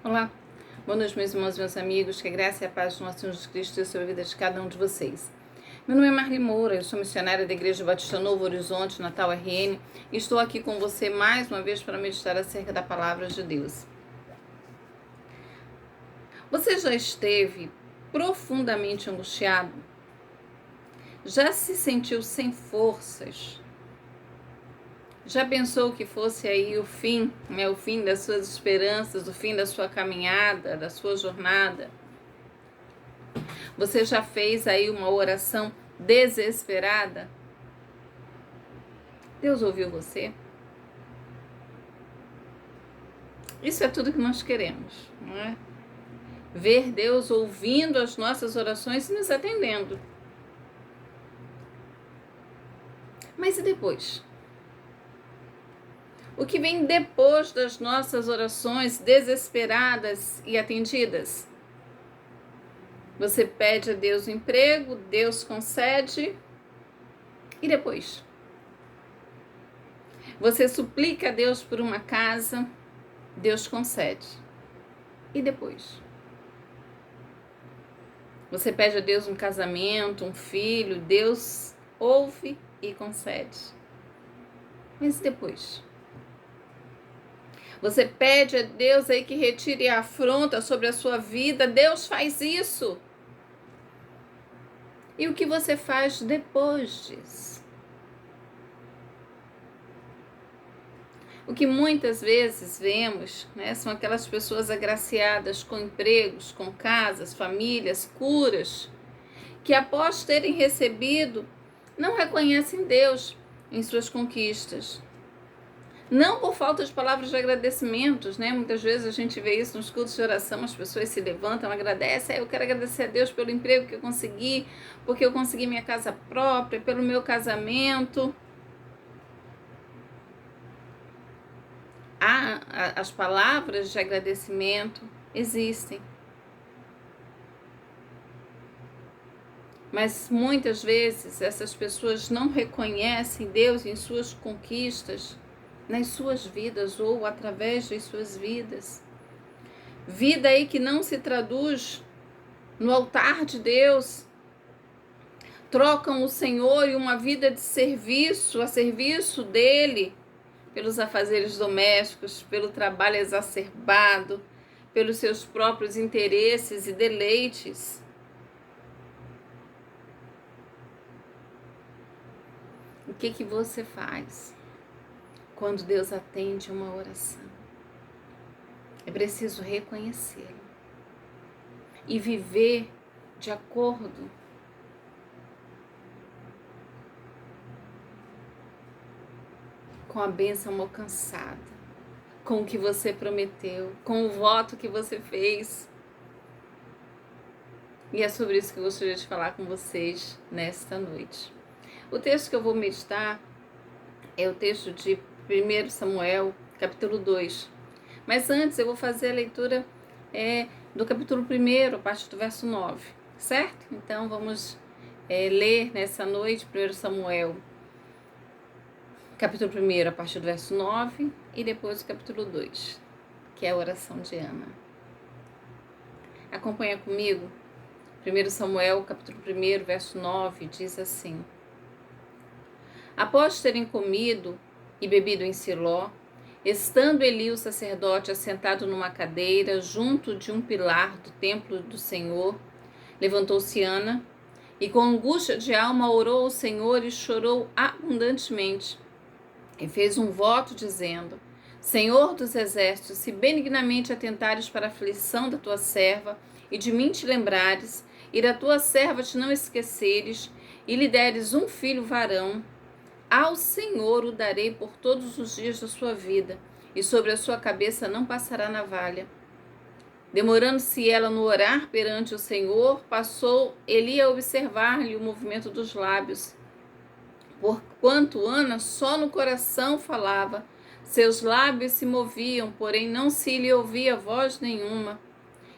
Olá, boa noite, meus irmãos e meus amigos, que a graça e a paz do nosso Senhor Jesus Cristo esteja sobre a vida de cada um de vocês. Meu nome é Marli Moura, eu sou missionária da Igreja Batista Novo Horizonte, Natal RN, e estou aqui com você mais uma vez para meditar acerca da Palavra de Deus. Você já esteve profundamente angustiado? Já se sentiu sem forças? Já pensou que fosse aí o fim das suas esperanças, o fim da sua caminhada, da sua jornada? Você já fez aí uma oração desesperada? Deus ouviu você? Isso é tudo que nós queremos, não é? Ver Deus ouvindo as nossas orações e nos atendendo. Mas e depois? O que vem depois das nossas orações desesperadas e atendidas? Você pede a Deus um emprego, Deus concede, e depois? Você suplica a Deus por uma casa, Deus concede, e depois? Você pede a Deus um casamento, um filho, Deus ouve e concede, mas e depois? Você pede a Deus aí que retire a afronta sobre a sua vida, Deus faz isso. E o que você faz depois disso? O que muitas vezes vemos, são aquelas pessoas agraciadas com empregos, com casas, famílias, curas, que após terem recebido, não reconhecem Deus em suas conquistas. Não por falta de palavras de agradecimentos, Muitas vezes a gente vê isso nos cultos de oração, as pessoas se levantam, agradecem, eu quero agradecer a Deus pelo emprego que eu consegui, porque eu consegui minha casa própria, pelo meu casamento. As palavras de agradecimento existem. Mas muitas vezes essas pessoas não reconhecem Deus em suas conquistas, nas suas vidas ou através das suas vidas. Vida aí que não se traduz no altar de Deus. Trocam o Senhor e uma vida de serviço, a serviço dele, pelos afazeres domésticos, pelo trabalho exacerbado, pelos seus próprios interesses e deleites. O que você faz quando Deus atende uma oração? É preciso reconhecê-lo e viver de acordo com a bênção alcançada, com o que você prometeu, com o voto que você fez. E é sobre isso que eu gostaria de falar com vocês nesta noite. O texto que eu vou meditar é o texto de 1 Samuel, capítulo 2. Mas antes eu vou fazer a leitura do capítulo 1, a partir do verso 9, certo? Então vamos ler nessa noite 1 Samuel, capítulo 1, a partir do verso 9, e depois o capítulo 2, que é a oração de Ana. Acompanha comigo. 1 Samuel, capítulo 1, verso 9, diz assim: Após terem comido e bebido em Siló, estando Eli o sacerdote assentado numa cadeira junto de um pilar do templo do Senhor, levantou-se Ana e com angústia de alma orou ao Senhor e chorou abundantemente. E fez um voto dizendo: Senhor dos exércitos, se benignamente atentares para a aflição da tua serva e de mim te lembrares, e da tua serva te não esqueceres, e lhe deres um filho varão, ao Senhor o darei por todos os dias da sua vida, e sobre a sua cabeça não passará navalha. Demorando-se ela no orar perante o Senhor, passou Eli a observar-lhe o movimento dos lábios. Porquanto Ana só no coração falava, seus lábios se moviam, porém não se lhe ouvia voz nenhuma.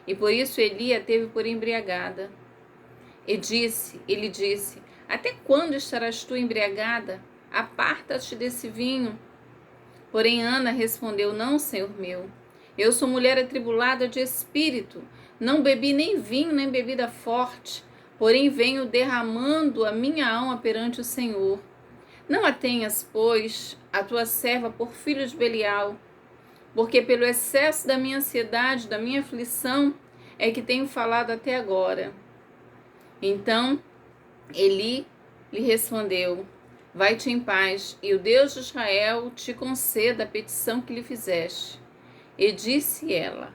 E por isso Eli a teve por embriagada. Ele disse, até quando estarás tu embriagada? Aparta-te desse vinho. Porém Ana respondeu, não, Senhor meu. Eu sou mulher atribulada de espírito, não bebi nem vinho, nem bebida forte, porém venho derramando a minha alma perante o Senhor. Não a tenhas, pois, a tua serva por filho de Belial, porque pelo excesso da minha ansiedade, da minha aflição, é que tenho falado até agora. Então Eli lhe respondeu: vai-te em paz, e o Deus de Israel te conceda a petição que lhe fizeste. E disse ela: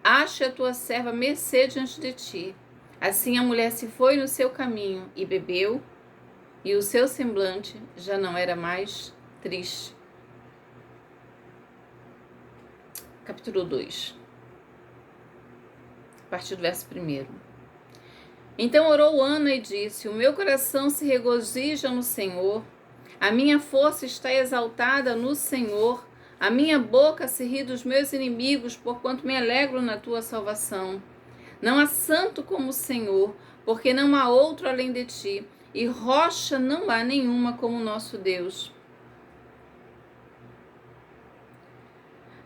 ache a tua serva mercê diante de ti. Assim a mulher se foi no seu caminho e bebeu, e o seu semblante já não era mais triste. Capítulo 2, a partir do verso 1. Então orou Ana e disse: o meu coração se regozija no Senhor, a minha força está exaltada no Senhor, a minha boca se ri dos meus inimigos, porquanto me alegro na tua salvação. Não há santo como o Senhor, porque não há outro além de ti, e rocha não há nenhuma como o nosso Deus.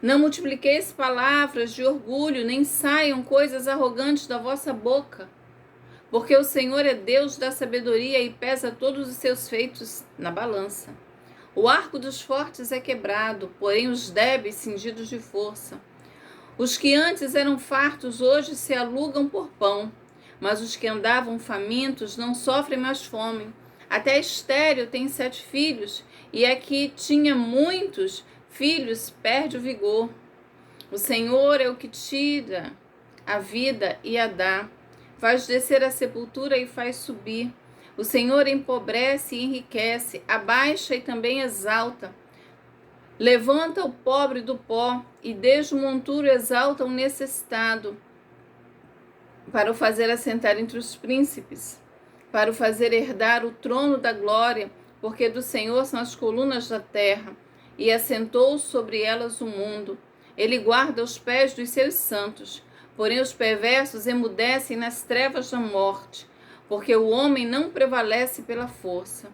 Não multipliqueis palavras de orgulho, nem saiam coisas arrogantes da vossa boca, porque o Senhor é Deus da sabedoria e pesa todos os seus feitos na balança. O arco dos fortes é quebrado, porém os débeis cingidos de força. Os que antes eram fartos hoje se alugam por pão, mas os que andavam famintos não sofrem mais fome. Até a estéril tem 7 filhos, e a que tinha muitos filhos perde o vigor. O Senhor é o que tira a vida e a dá, faz descer a sepultura e faz subir. O Senhor empobrece e enriquece, abaixa e também exalta. Levanta o pobre do pó e desde o monturo exalta o necessitado, para o fazer assentar entre os príncipes, para o fazer herdar o trono da glória, porque do Senhor são as colunas da terra, e assentou sobre elas o mundo. Ele guarda os pés dos seus santos, porém os perversos emudecem nas trevas da morte, porque o homem não prevalece pela força.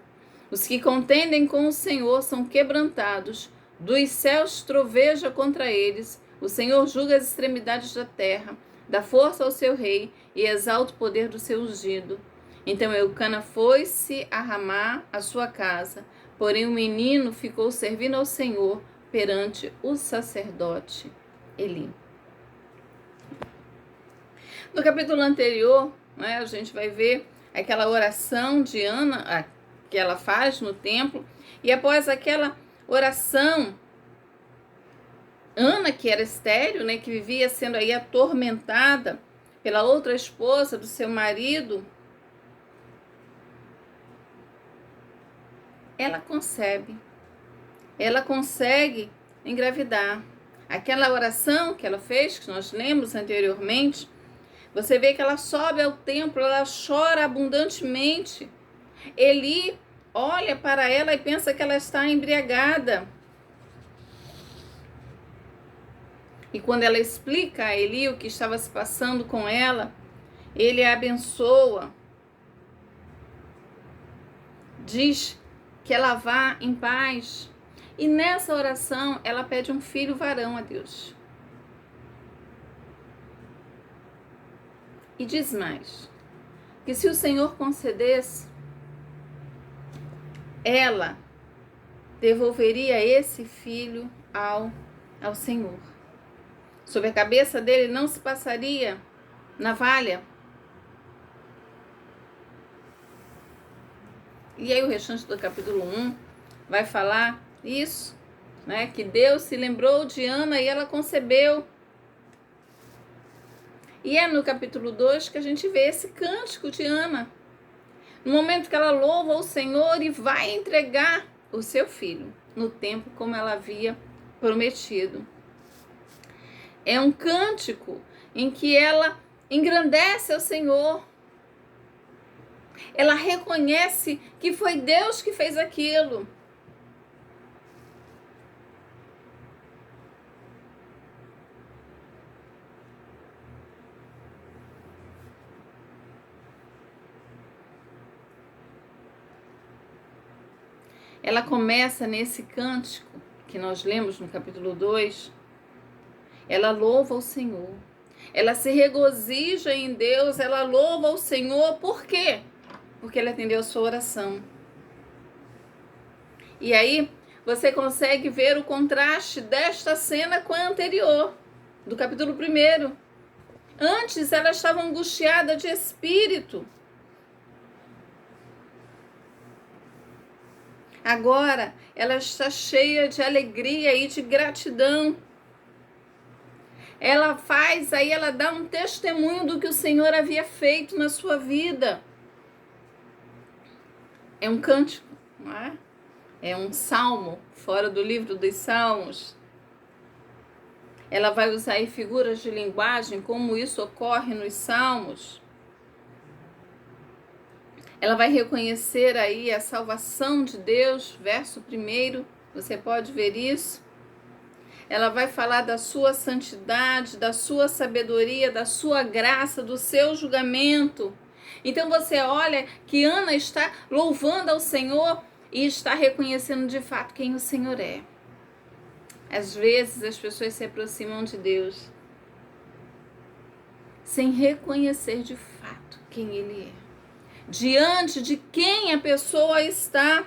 Os que contendem com o Senhor são quebrantados, dos céus troveja contra eles. O Senhor julga as extremidades da terra, dá força ao seu rei e exalta o poder do seu ungido. Então Eucana foi-se a Ramá, a sua casa, porém o menino ficou servindo ao Senhor perante o sacerdote Eli. No capítulo anterior, a gente vai ver aquela oração de Ana, que ela faz no templo, e após aquela oração, Ana, que era estéril, que vivia sendo aí atormentada pela outra esposa do seu marido, ela consegue engravidar. Aquela oração que ela fez, que nós lemos anteriormente, você vê que ela sobe ao templo, ela chora abundantemente. Eli olha para ela e pensa que ela está embriagada. E quando ela explica a Eli o que estava se passando com ela, ele a abençoa. Diz que ela vá em paz. E nessa oração, ela pede um filho varão a Deus. E diz mais, que se o Senhor concedesse, ela devolveria esse filho ao Senhor. Sobre a cabeça dele não se passaria navalha. E aí o restante do capítulo 1 vai falar isso, que Deus se lembrou de Ana e ela concebeu. E é no capítulo 2 que a gente vê esse cântico de Ana. No momento que ela louva o Senhor e vai entregar o seu filho no tempo como ela havia prometido. É um cântico em que ela engrandece ao Senhor. Ela reconhece que foi Deus que fez aquilo. Ela começa nesse cântico que nós lemos no capítulo 2, ela louva o Senhor. Ela se regozija em Deus, ela louva o Senhor. Por quê? Porque ela atendeu a sua oração. E aí, você consegue ver o contraste desta cena com a anterior, do capítulo 1. Antes, ela estava angustiada de espírito. Agora, ela está cheia de alegria e de gratidão. Ela ela dá um testemunho do que o Senhor havia feito na sua vida. É um cântico, não é? É um salmo, fora do livro dos Salmos. Ela vai usar aí figuras de linguagem, como isso ocorre nos Salmos. Ela vai reconhecer aí a salvação de Deus, verso 1, você pode ver isso. Ela vai falar da sua santidade, da sua sabedoria, da sua graça, do seu julgamento. Então você olha que Ana está louvando ao Senhor e está reconhecendo de fato quem o Senhor é. Às vezes as pessoas se aproximam de Deus sem reconhecer de fato quem Ele é. Diante de quem a pessoa está.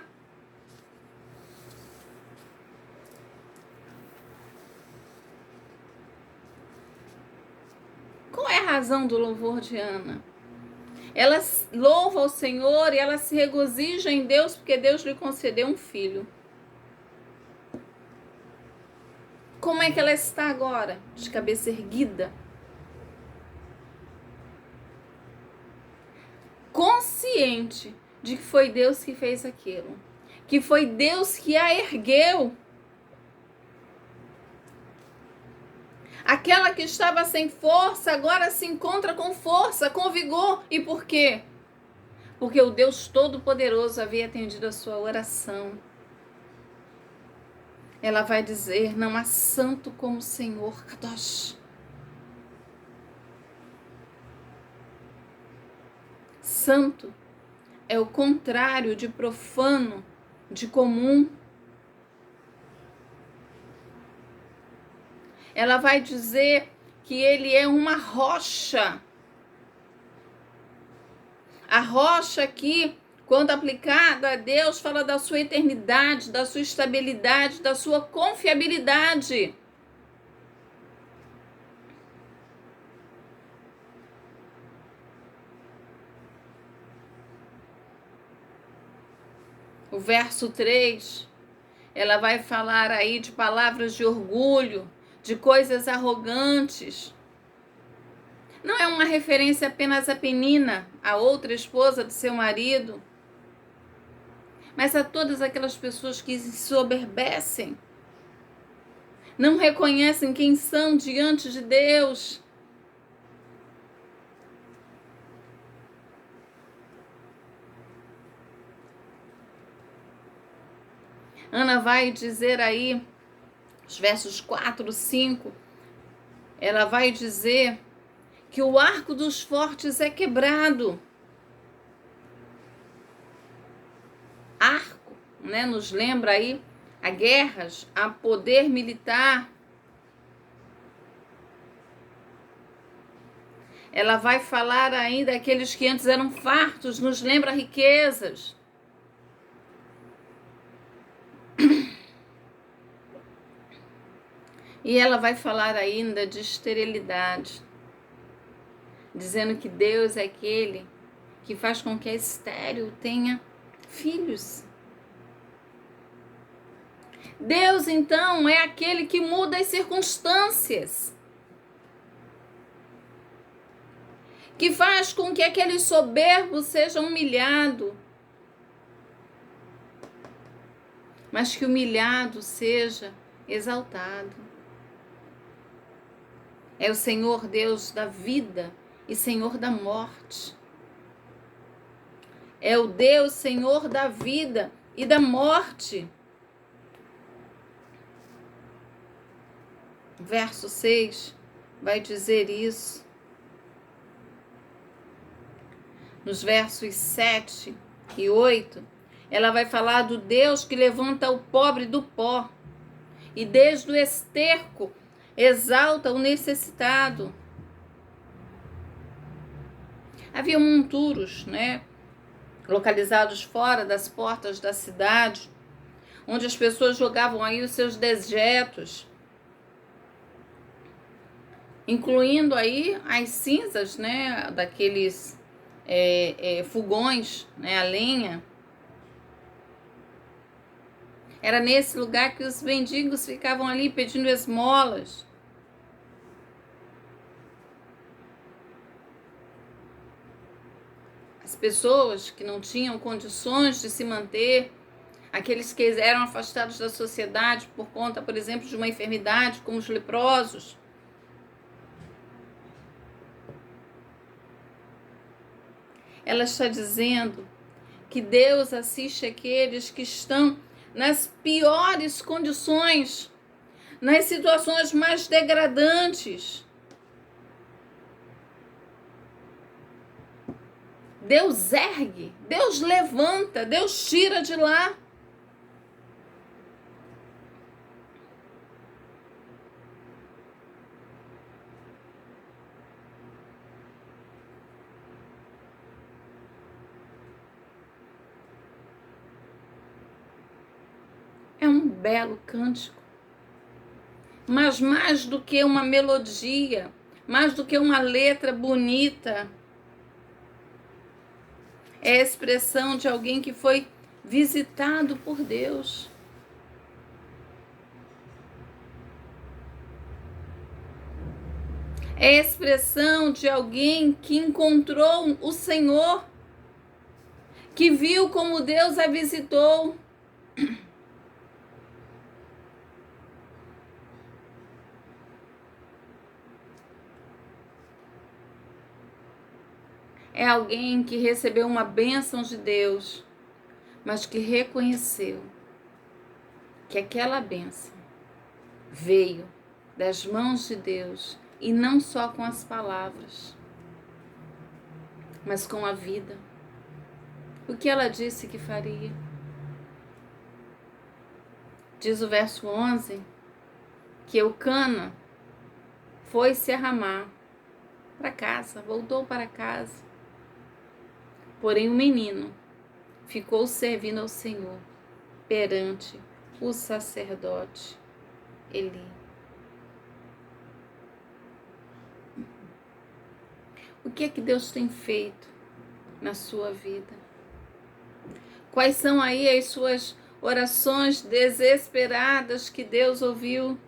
Qual é a razão do louvor de Ana? Ela louva ao Senhor e ela se regozija em Deus porque Deus lhe concedeu um filho. Como é que ela está agora? De cabeça erguida. Consciente de que foi Deus que fez aquilo. Que foi Deus que a ergueu. Aquela que estava sem força, agora se encontra com força, com vigor. E por quê? Porque o Deus Todo-Poderoso havia atendido a sua oração. Ela vai dizer, não há santo como o Senhor, Kadosh. Santo é o contrário de profano, de comum. Ela vai dizer que ele é uma rocha. A rocha aqui, quando aplicada a Deus, fala da sua eternidade, da sua estabilidade, da sua confiabilidade. O verso 3, ela vai falar aí de palavras de orgulho, de coisas arrogantes. Não é uma referência apenas a Penina, a outra esposa do seu marido, mas a todas aquelas pessoas que se soberbecem, não reconhecem quem são diante de Deus. Ana vai dizer aí, os versos 4, 5, ela vai dizer que o arco dos fortes é quebrado. Arco, né, nos lembra aí a guerras, a poder militar. Ela vai falar ainda daqueles que antes eram fartos, nos lembra riquezas. E ela vai falar ainda de esterilidade, dizendo que Deus é aquele que faz com que a estéril tenha filhos. Deus, então, é aquele que muda as circunstâncias, que faz com que aquele soberbo seja humilhado, mas que o humilhado seja exaltado. É o Senhor Deus da vida e Senhor da morte. É o Deus Senhor da vida e da morte. Verso 6 vai dizer isso. Nos versos 7 e 8, ela vai falar do Deus que levanta o pobre do pó. E desde o esterco, exalta o necessitado. Havia monturos, né, localizados fora das portas da cidade, onde as pessoas jogavam aí os seus dejetos, incluindo aí as cinzas, né, daqueles fogões, né, a lenha. Era nesse lugar que os mendigos ficavam ali pedindo esmolas. As pessoas que não tinham condições de se manter, aqueles que eram afastados da sociedade por conta, por exemplo, de uma enfermidade, como os leprosos. Ela está dizendo que Deus assiste aqueles que estão nas piores condições, nas situações mais degradantes. Deus ergue, Deus levanta, Deus tira de lá. É um belo cântico. Mas mais do que uma melodia, mais do que uma letra bonita, é a expressão de alguém que foi visitado por Deus. É a expressão de alguém que encontrou o Senhor, que viu como Deus a visitou. É alguém que recebeu uma bênção de Deus, mas que reconheceu que aquela bênção veio das mãos de Deus, e não só com as palavras, mas com a vida. O que ela disse que faria? Diz o verso 11, que Eucana foi se arramar para casa, voltou para casa. Porém o menino ficou servindo ao Senhor perante o sacerdote Eli. O que é que Deus tem feito na sua vida? Quais são aí as suas orações desesperadas que Deus ouviu?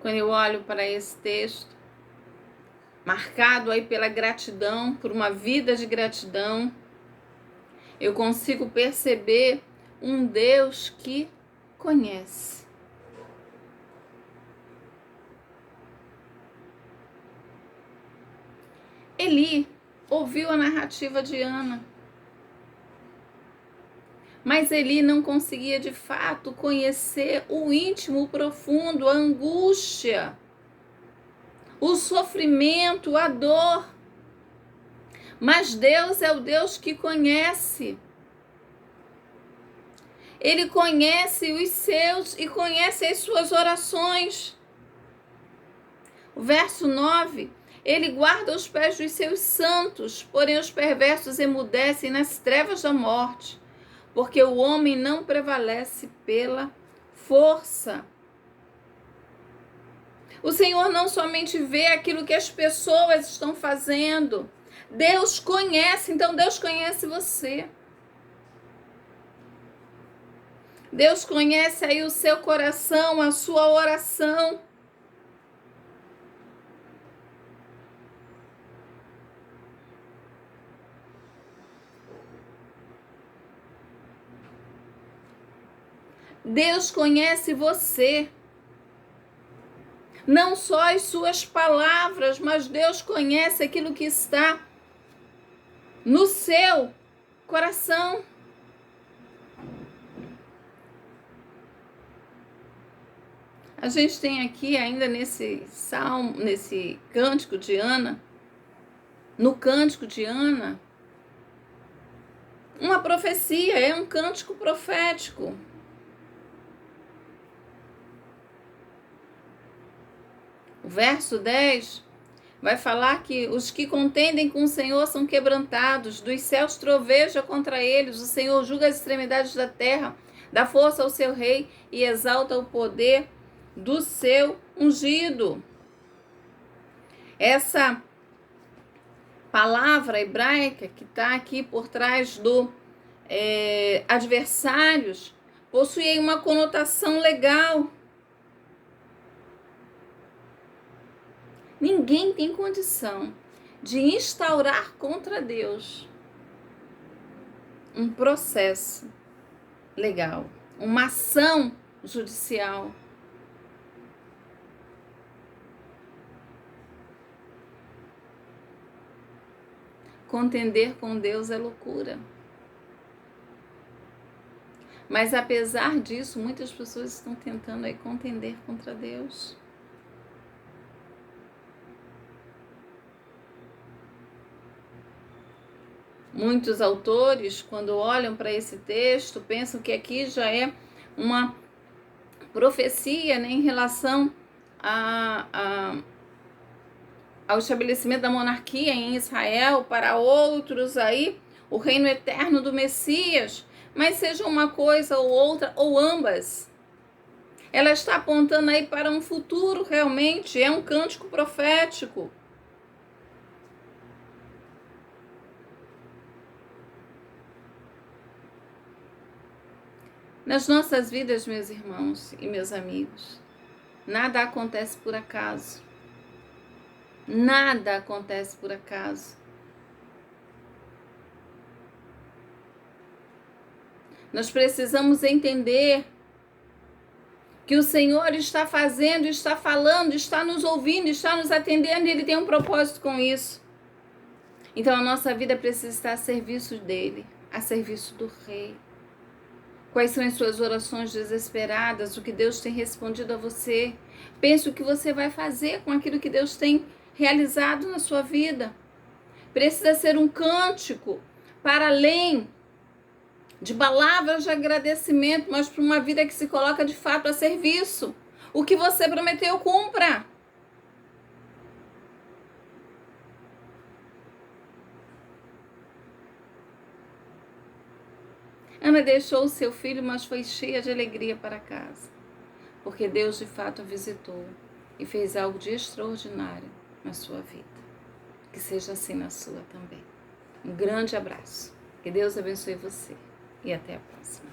Quando eu olho para esse texto, marcado aí pela gratidão, por uma vida de gratidão, eu consigo perceber um Deus que conhece. Eli ouviu a narrativa de Ana, mas Eli não conseguia de fato conhecer o íntimo, o profundo, a angústia, o sofrimento, a dor. Mas Deus é o Deus que conhece. Ele conhece os seus e conhece as suas orações. O verso 9, ele guarda os pés dos seus santos, porém os perversos emudecem nas trevas da morte, porque o homem não prevalece pela força. O Senhor não somente vê aquilo que as pessoas estão fazendo, Deus conhece, então Deus conhece você. Deus conhece aí o seu coração, a sua oração. Deus conhece você. Não só as suas palavras, mas Deus conhece aquilo que está no seu coração. A gente tem aqui ainda nesse salmo, nesse cântico de Ana, no cântico de Ana, uma profecia, é um cântico profético. O verso 10 vai falar que os que contendem com o Senhor são quebrantados, dos céus troveja contra eles, o Senhor julga as extremidades da terra, dá força ao seu rei e exalta o poder do seu ungido. Essa palavra hebraica que está aqui por trás do adversários possui uma conotação legal. Ninguém tem condição de instaurar contra Deus um processo legal, uma ação judicial. Contender com Deus é loucura. Mas apesar disso, muitas pessoas estão tentando aí contender contra Deus. Muitos autores, quando olham para esse texto, pensam que aqui já é uma profecia, né, em relação ao estabelecimento da monarquia em Israel, para outros aí, o reino eterno do Messias, mas seja uma coisa ou outra, ou ambas. Ela está apontando aí para um futuro realmente, é um cântico profético. Nas nossas vidas, meus irmãos e meus amigos, nada acontece por acaso. Nada acontece por acaso. Nós precisamos entender que o Senhor está fazendo, está falando, está nos ouvindo, está nos atendendo e Ele tem um propósito com isso. Então a nossa vida precisa estar a serviço dEle, a serviço do Rei. Quais são as suas orações desesperadas, o que Deus tem respondido a você? Pense o que você vai fazer com aquilo que Deus tem realizado na sua vida. Precisa ser um cântico para além de palavras de agradecimento, mas para uma vida que se coloca de fato a serviço. O que você prometeu, cumpra. Ana deixou o seu filho, mas foi cheia de alegria para casa, porque Deus de fato a visitou e fez algo de extraordinário na sua vida. Que seja assim na sua também. Um grande abraço. Que Deus abençoe você e até a próxima.